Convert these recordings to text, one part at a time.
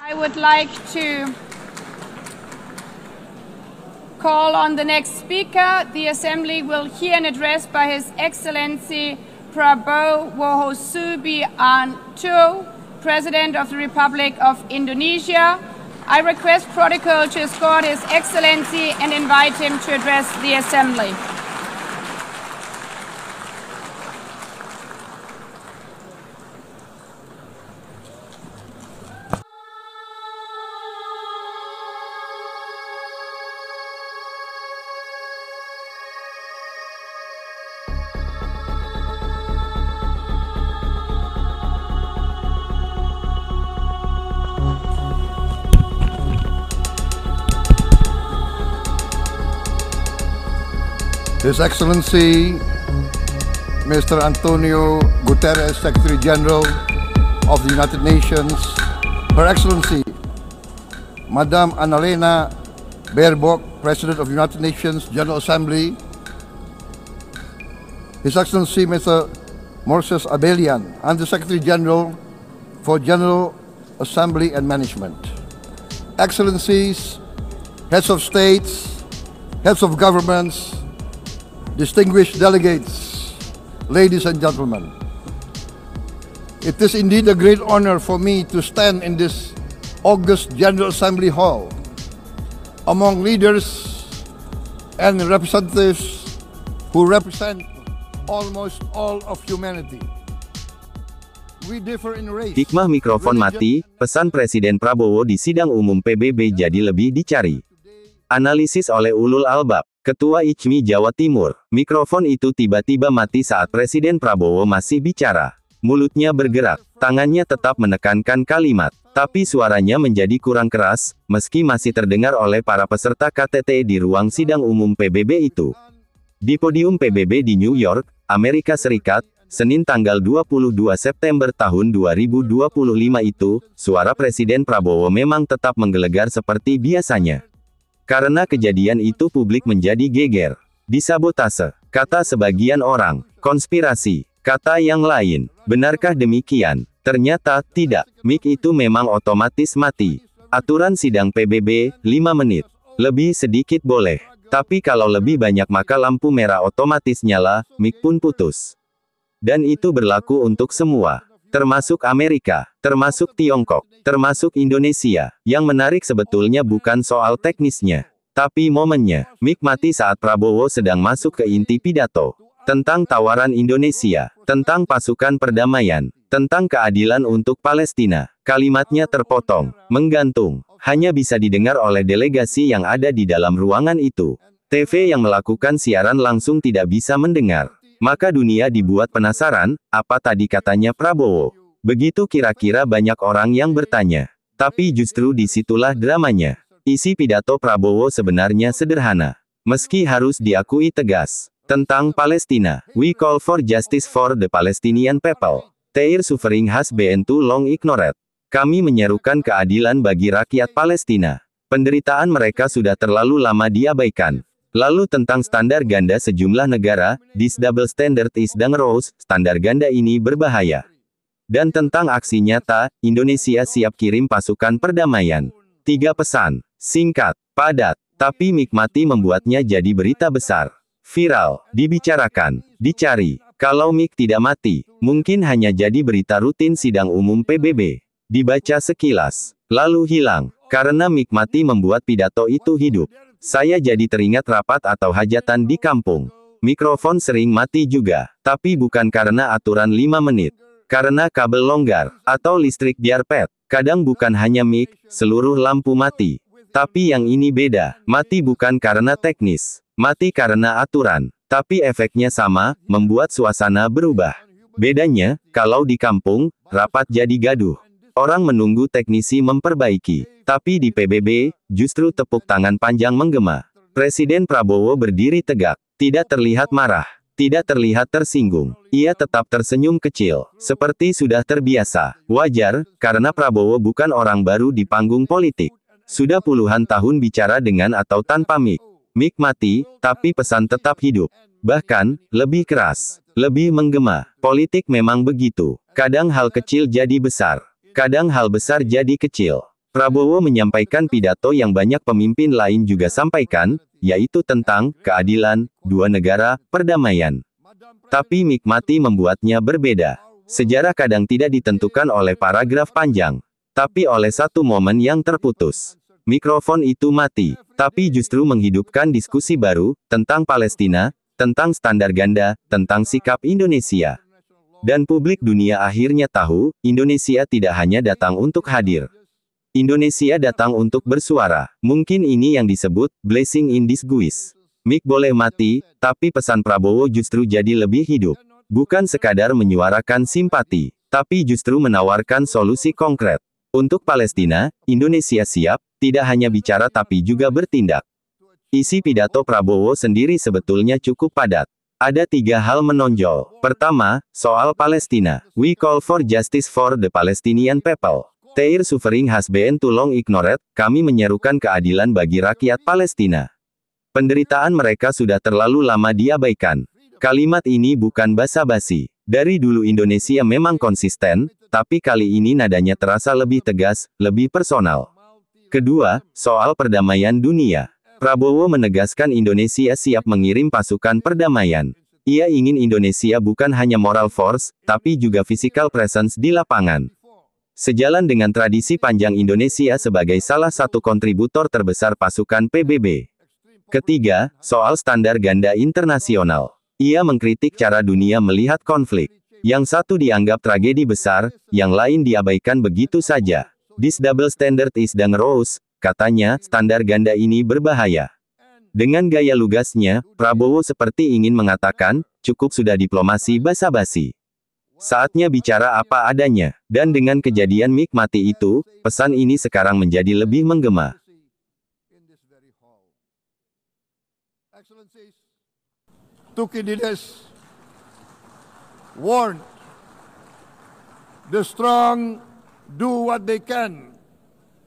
I would like to call on the next speaker. The Assembly will hear an address by His Excellency Prabowo Subianto, President of the Republic of Indonesia. I request protocol to escort His Excellency and invite him to address the Assembly. His Excellency Mr. Antonio Guterres, Secretary General of the United Nations, Her Excellency Madam Annalena Baerbock, President of the United Nations General Assembly, His Excellency Mr. Moses Abelian, Under-Secretary General for General Assembly and Management, Excellencies, Heads of States, Heads of Governments, distinguished delegates, ladies and gentlemen. It is indeed a great honor for me to stand in this august General Assembly Hall among leaders and representatives who represent almost all of humanity. We differ in race. Hikmah mikrofon mati, pesan Presiden Prabowo di sidang umum PBB jadi lebih dicari. Analisis oleh Ulul Albab, Ketua ICMI Jawa Timur. Mikrofon itu tiba-tiba mati saat Presiden Prabowo masih bicara. Mulutnya bergerak, tangannya tetap menekankan kalimat, tapi suaranya menjadi kurang keras, meski masih terdengar oleh para peserta KTT di ruang sidang umum PBB itu. Di podium PBB di New York, Amerika Serikat, Senin tanggal 22 September tahun 2025 itu, suara Presiden Prabowo memang tetap menggelegar seperti biasanya. Karena kejadian itu publik menjadi geger. Disabotase, kata sebagian orang. Konspirasi, kata yang lain. Benarkah demikian? Ternyata, tidak. Mic itu memang otomatis mati. Aturan sidang PBB, 5 menit. Lebih sedikit boleh. Tapi kalau lebih banyak maka lampu merah otomatis nyala, mic pun putus. Dan itu berlaku untuk semua. Termasuk Amerika, termasuk Tiongkok, termasuk Indonesia. Yang menarik sebetulnya bukan soal teknisnya, tapi momennya. Mic mati saat Prabowo sedang masuk ke inti pidato. Tentang tawaran Indonesia, tentang pasukan perdamaian, tentang keadilan untuk Palestina. Kalimatnya terpotong, menggantung, hanya bisa didengar oleh delegasi yang ada di dalam ruangan itu. TV yang melakukan siaran langsung tidak bisa mendengar. Maka dunia dibuat penasaran, apa tadi katanya Prabowo? Begitu kira-kira banyak orang yang bertanya. Tapi justru disitulah dramanya. Isi pidato Prabowo sebenarnya sederhana. Meski harus diakui tegas. Tentang Palestina. We call for justice for the Palestinian people. Their suffering has been too long ignored. Kami menyerukan keadilan bagi rakyat Palestina. Penderitaan mereka sudah terlalu lama diabaikan. Lalu tentang standar ganda sejumlah negara, this double standard is dangerous, standar ganda ini berbahaya. Dan tentang aksi nyata, Indonesia siap kirim pasukan perdamaian. 3 pesan, singkat, padat, tapi mic mati membuatnya jadi berita besar. Viral, dibicarakan, dicari. Kalau mic tidak mati, mungkin hanya jadi berita rutin sidang umum PBB. Dibaca sekilas, lalu hilang. Karena mic mati membuat pidato itu hidup. Saya jadi teringat rapat atau hajatan di kampung. Mikrofon sering mati juga, tapi bukan karena aturan 5 menit. Karena kabel longgar, atau listrik diarpet. Kadang bukan hanya mic, seluruh lampu mati. Tapi yang ini beda, mati bukan karena teknis. Mati karena aturan. Tapi efeknya sama, membuat suasana berubah. Bedanya, kalau di kampung, rapat jadi gaduh. Orang menunggu teknisi memperbaiki. Tapi di PBB, justru tepuk tangan panjang menggema. Presiden Prabowo berdiri tegak. Tidak terlihat marah. Tidak terlihat tersinggung. Ia tetap tersenyum kecil. Seperti sudah terbiasa. Wajar, karena Prabowo bukan orang baru di panggung politik. Sudah puluhan tahun bicara dengan atau tanpa mic. Mic mati, tapi pesan tetap hidup. Bahkan, lebih keras. Lebih menggema. Politik memang begitu. Kadang hal kecil jadi besar. Kadang hal besar jadi kecil. Prabowo menyampaikan pidato yang banyak pemimpin lain juga sampaikan, yaitu tentang keadilan, dua negara, perdamaian. Tapi nikmati membuatnya berbeda. Sejarah kadang tidak ditentukan oleh paragraf panjang, tapi oleh satu momen yang terputus. Mikrofon itu mati, tapi justru menghidupkan diskusi baru, tentang Palestina, tentang standar ganda, tentang sikap Indonesia. Dan publik dunia akhirnya tahu, Indonesia tidak hanya datang untuk hadir. Indonesia datang untuk bersuara. Mungkin ini yang disebut, blessing in disguise. Mik boleh mati, tapi pesan Prabowo justru jadi lebih hidup. Bukan sekadar menyuarakan simpati, tapi justru menawarkan solusi konkret. Untuk Palestina, Indonesia siap, tidak hanya bicara tapi juga bertindak. Isi pidato Prabowo sendiri sebetulnya cukup padat. Ada 3 hal menonjol. Pertama, soal Palestina. We call for justice for the Palestinian people. Their suffering has been too long ignored. Kami menyerukan keadilan bagi rakyat Palestina. Penderitaan mereka sudah terlalu lama diabaikan. Kalimat ini bukan basa-basi. Dari dulu Indonesia memang konsisten, tapi kali ini nadanya terasa lebih tegas, lebih personal. Kedua, soal perdamaian dunia. Prabowo menegaskan Indonesia siap mengirim pasukan perdamaian. Ia ingin Indonesia bukan hanya moral force, tapi juga physical presence di lapangan. Sejalan dengan tradisi panjang Indonesia sebagai salah satu kontributor terbesar pasukan PBB. Ketiga, soal standar ganda internasional. Ia mengkritik cara dunia melihat konflik. Yang satu dianggap tragedi besar, yang lain diabaikan begitu saja. This double standard is dangerous, katanya, standar ganda ini berbahaya. Dengan gaya lugasnya, Prabowo seperti ingin mengatakan, cukup sudah diplomasi basa-basi. Saatnya bicara apa adanya. Dan dengan kejadian Mik mati itu, pesan ini sekarang menjadi lebih menggema. Thucydides warned, the strong do what they can,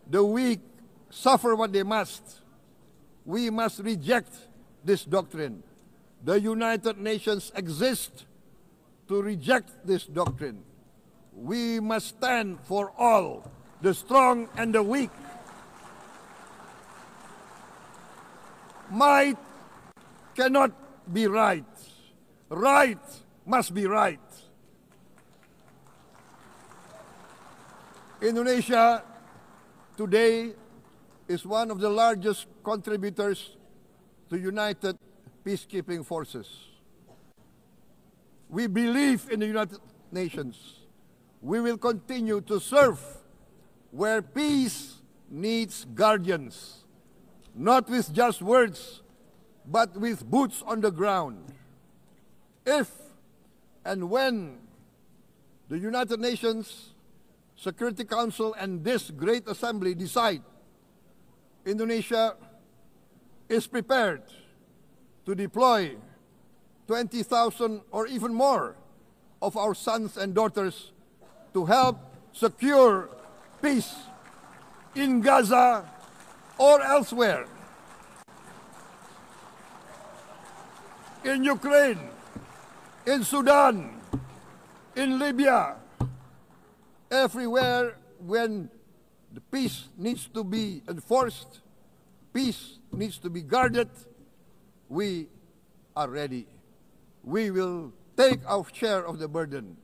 the weak suffer what they must. We must reject this doctrine. The United Nations exist to reject this doctrine. We must stand for all, the strong and the weak. Might cannot be right. Right must be right. Indonesia today is one of the largest contributors to United Peacekeeping Forces. We believe in the United Nations. We will continue to serve where peace needs guardians, not with just words, but with boots on the ground. If and when the United Nations Security Council and this great assembly decide Indonesia is prepared to deploy 20,000 or even more of our sons and daughters to help secure peace in Gaza or elsewhere, in Ukraine, in Sudan, in Libya, everywhere when the peace needs to be enforced, peace needs to be guarded, we are ready. We will take our share of the burden,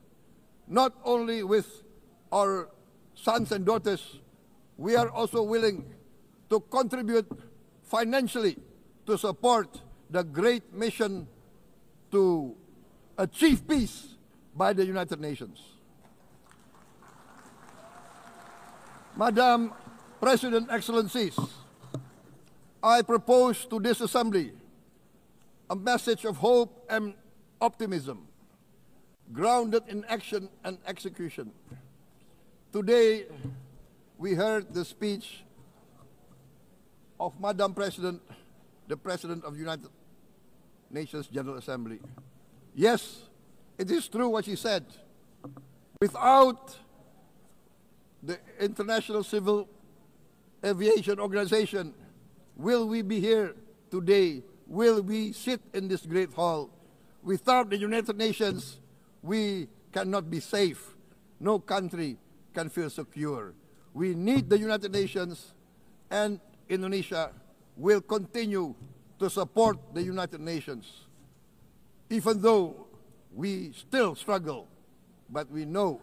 not only with our sons and daughters, we are also willing to contribute financially to support the great mission to achieve peace by the United Nations. Madam President, Excellencies, I propose to this Assembly a message of hope and optimism, grounded in action and execution. Today, we heard the speech of Madam President, the President of the United Nations General Assembly. Yes, it is true what she said. Without the International Civil Aviation Organization, will we be here today? Will we sit in this great hall? Without the United Nations, we cannot be safe. No country can feel secure. We need the United Nations, and Indonesia will continue to support the United Nations, even though we still struggle, but we know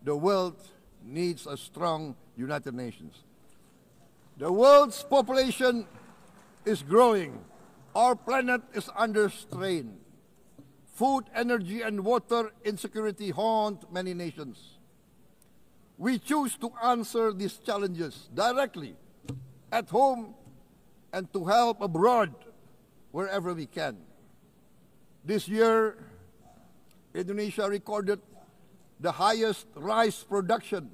the world needs a strong United Nations. The world's population is growing. Our planet is under strain. Food, energy, and water insecurity haunt many nations. We choose to answer these challenges directly at home and to help abroad wherever we can. This year, Indonesia recorded the highest rice production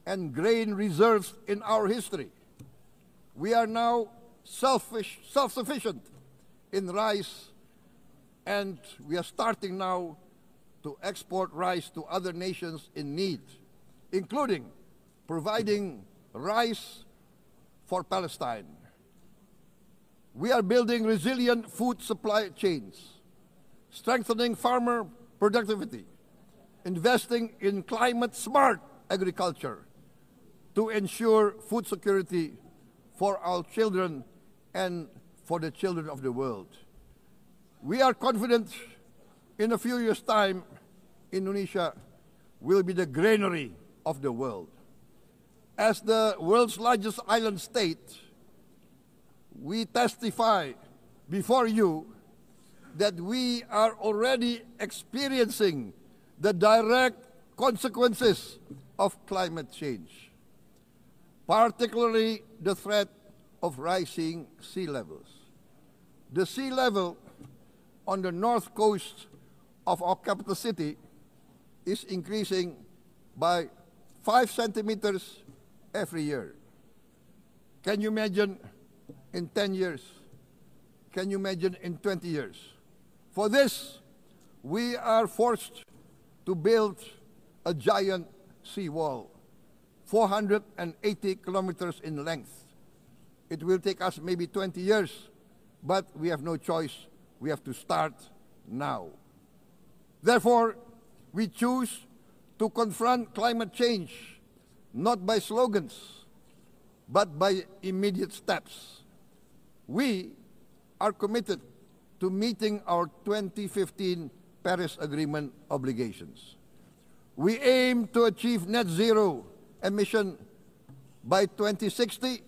and grain reserves in our history. We are now self-sufficient in rice, and we are starting now to export rice to other nations in need, including providing rice for Palestine. We are building resilient food supply chains, strengthening farmer productivity, investing in climate-smart agriculture to ensure food security for our children and for the children of the world. We are confident in a few years' time, Indonesia will be the granary of the world. As the world's largest island state, we testify before you that we are already experiencing the direct consequences of climate change, particularly the threat of rising sea levels. The sea level on the north coast of our capital city is increasing by 5 centimeters every year. Can you imagine in 10 years? Can you imagine in 20 years? For this, we are forced to build a giant seawall, 480 kilometers in length. It will take us maybe 20 years, but we have no choice. We have to start now. Therefore, we choose to confront climate change not by slogans, but by immediate steps. We are committed to meeting our 2015 Paris Agreement obligations. We aim to achieve net zero emission by 2060,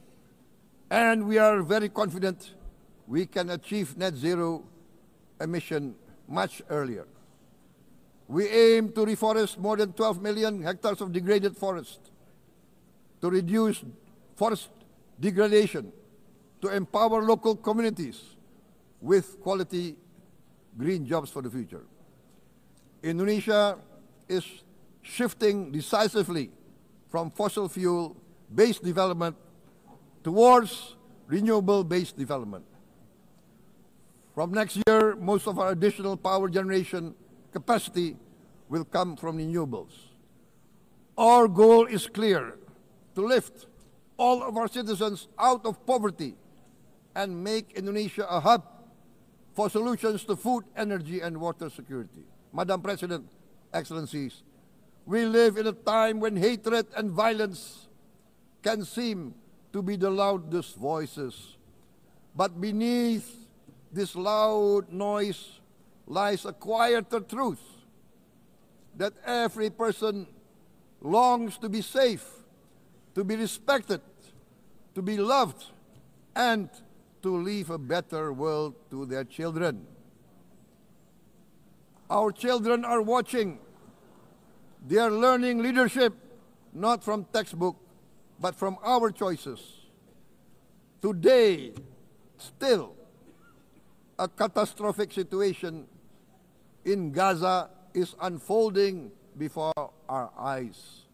and we are very confident we can achieve net zero emission much earlier. We aim to reforest more than 12 million hectares of degraded forest, to reduce forest degradation, to empower local communities with quality green jobs for the future. Indonesia is shifting decisively from fossil fuel-based development towards renewable-based development. From next year, most of our additional power generation capacity will come from renewables. Our goal is clear: to lift all of our citizens out of poverty and make Indonesia a hub for solutions to food, energy, and water security. Madam President, Excellencies, we live in a time when hatred and violence can seem to be the loudest voices. But beneath this loud noise lies a quieter truth, that every person longs to be safe, to be respected, to be loved, and to leave a better world to their children. Our children are watching. They are learning leadership not from textbook, but from our choices. Today, still, a catastrophic situation in Gaza is unfolding before our eyes.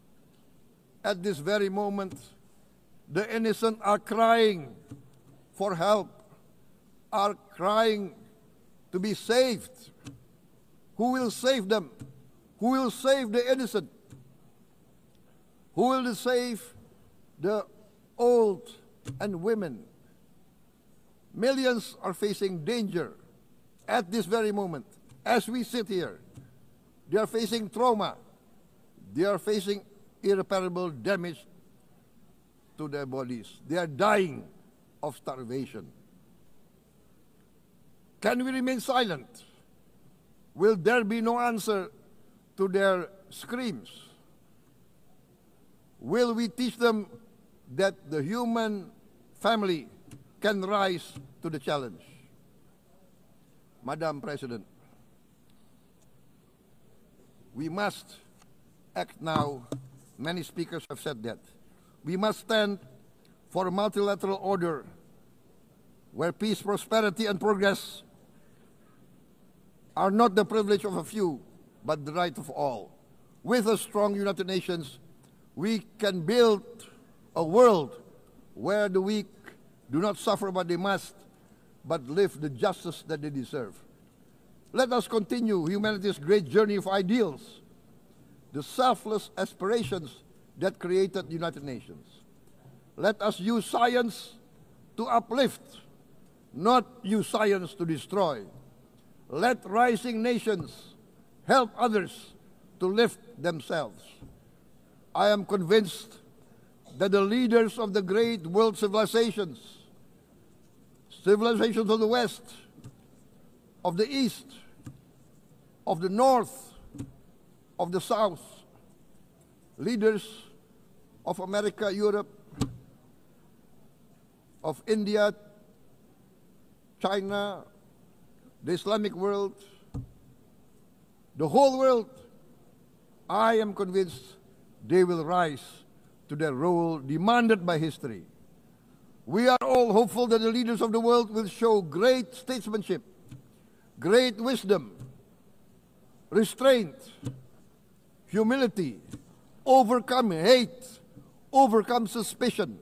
At this very moment, the innocent are crying for help, are crying to be saved. Who will save them? Who will save the innocent? Who will save the old and women? Millions are facing danger at this very moment. As we sit here, they are facing trauma. They are facing irreparable damage to their bodies. They are dying of starvation. Can we remain silent? Will there be no answer to their screams? Will we teach them that the human family can rise to the challenge? Madam President, we must act now. Many speakers have said that. We must stand for a multilateral order where peace, prosperity, and progress are not the privilege of a few, but the right of all. With a strong United Nations, we can build a world where the weak do not suffer what they must, but live the justice that they deserve. Let us continue humanity's great journey of ideals, the selfless aspirations that created the United Nations. Let us use science to uplift, not use science to destroy. Let rising nations help others to lift themselves. I am convinced that the leaders of the great world civilizations of the West, of the East, of the North, of the South, leaders of America, Europe, of India, China, the Islamic world, the whole world, I am convinced they will rise to their role demanded by history. We are all hopeful that the leaders of the world will show great statesmanship, great wisdom, restraint, humility, overcome hate, overcome suspicion.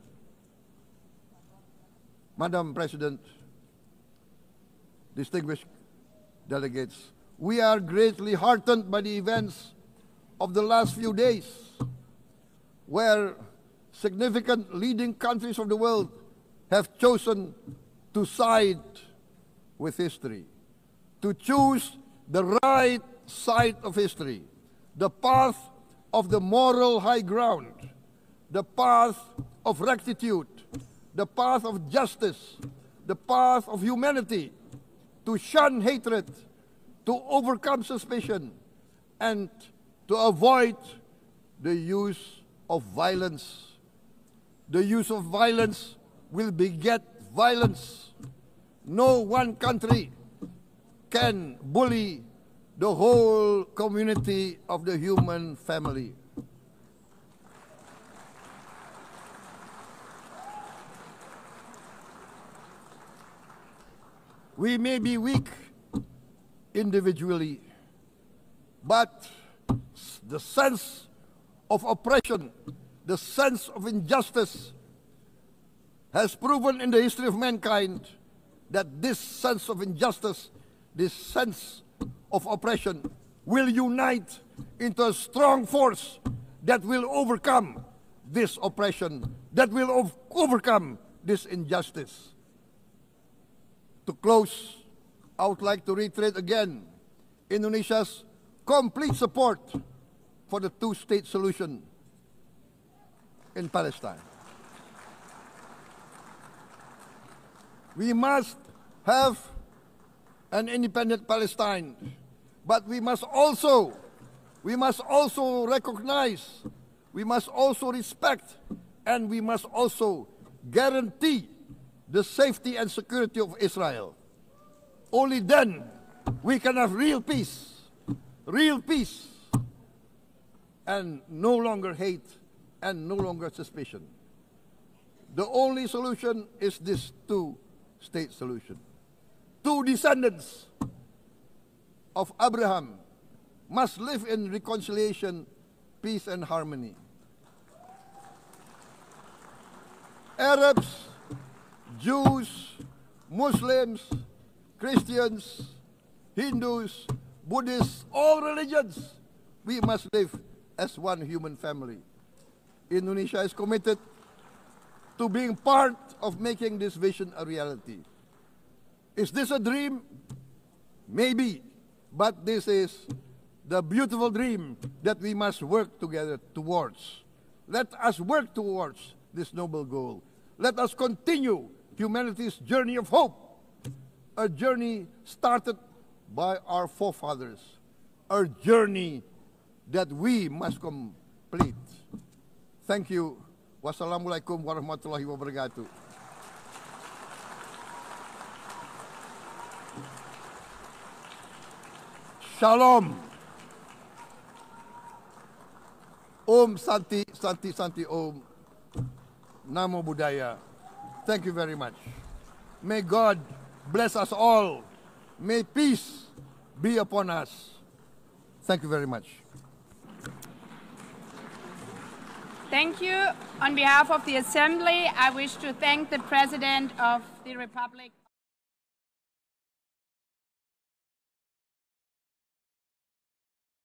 Madam President, distinguished delegates, we are greatly heartened by the events of the last few days, where significant leading countries of the world have chosen to side with history, to choose the right side of history, the path of the moral high ground, the path of rectitude, the path of justice, the path of humanity, to shun hatred, to overcome suspicion, and to avoid the use of violence. The use of violence will beget violence. No one country can bully the whole community of the human family. We may be weak individually, but the sense of oppression, the sense of injustice has proven in the history of mankind that this sense of injustice, this sense of oppression will unite into a strong force that will overcome this oppression, that will overcome this injustice. To close, I would like to reiterate again Indonesia's complete support for the two-state solution in Palestine. We must have an independent Palestine, but we must also recognize, we must also respect, and we must also guarantee the safety and security of Israel. Only then we can have real peace, and no longer hate and no longer suspicion. The only solution is this two-state solution. Two descendants of Abraham must live in reconciliation, peace, and harmony. Arabs, Jews, Muslims, Christians, Hindus, Buddhists, all religions, we must live as one human family. Indonesia is committed to being part of making this vision a reality. Is this a dream? Maybe, but this is the beautiful dream that we must work together towards. Let us work towards this noble goal. Let us continue humanity's journey of hope, a journey started by our forefathers, a journey that we must complete. Thank you. Wassalamualaikum warahmatullahi wabarakatuh. Shalom. Om Santi, Santi, Santi Om. Namo Buddhaya. Thank you very much. May God bless us all. May peace be upon us. Thank you very much. Thank you. On behalf of the Assembly, I wish to thank the President of the Republic.